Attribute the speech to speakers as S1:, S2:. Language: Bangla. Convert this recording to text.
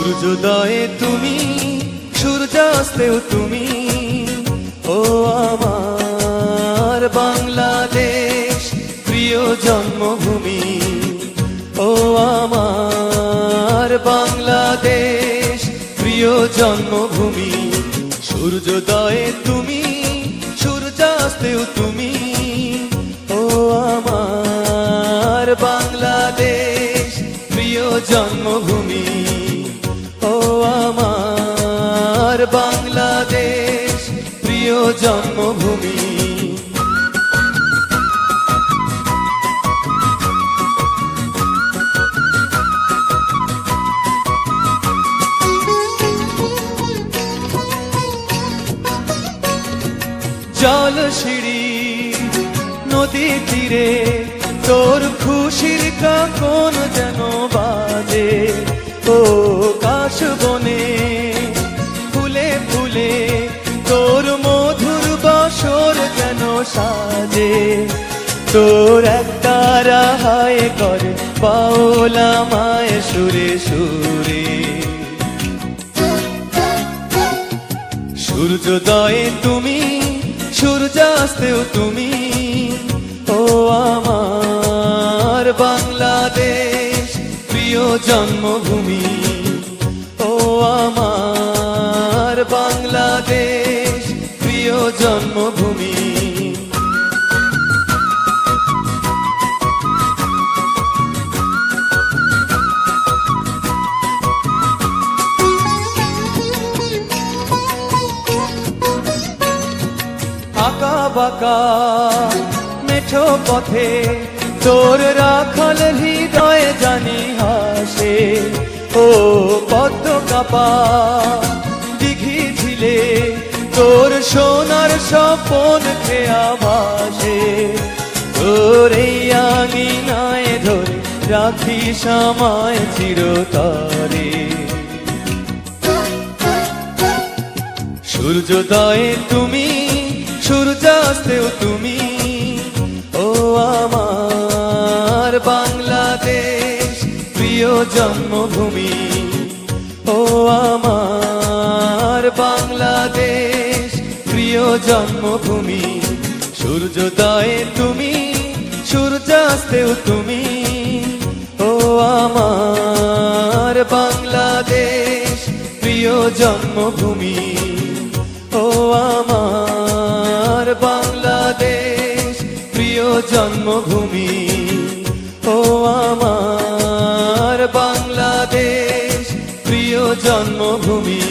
S1: সূর্যোদয়ে তুমি, সূর্যাস্তেও তুমি, ও আমার বাংলাদেশ প্রিয় জন্মভূমি। ও আমার বাংলাদেশ প্রিয় জন্মভূমি। সূর্যোদয়ে তুমি, সূর্যাস্তেও তুমি, ও আমার বাংলাদেশ প্রিয় জন্মভূমি। ও আমার বাংলাদেশ প্রিয় জন্মভূমি। জল সিঁড়ি নদী তীরে তোর খুশির কাকন যেন বাজে। ও কাশ বনে ফুলে ফুলে তোর মধুর বাসর যেন সাজে। তোর একটা রাহায় করে বাউলা মায় সুরে সুরে। সূর্যোদয়ে তুমি, সূর্যাস্তেও তুমি, ও আমার বাংলাদেশ প্রিয় জন্মভূমি। ও আমার বাংলাদেশ প্রিয় জন্মভূমি। আঁকা বাঁকা মেঠো পথে তোর রাখাল হৃদয়ে জানি হাসে। ও পদ্ম কাপা দিঘি ঝিলে তোর সোনার স্বপন খেয়া ভাসে। তোর এই আঙিনায় ধরে রাখি সময় চিরতরে। সূর্যোদয়ে তুমি, সূর্যাস্তেও তুমি, ও আমার বাংলাদেশ প্রিয় জন্মভূমি। ও আমার বাংলাদেশ প্রিয় জন্মভূমি। সূর্যোদয়ে তুমি, সূর্যাস্তেও তুমি, ও আমার বাংলাদেশ প্রিয় জন্মভূমি। ও আমার বাংলাদেশ প্রিয় জন্মভূমি। ও আমার বাংলাদেশ প্রিয় জন্মভূমি।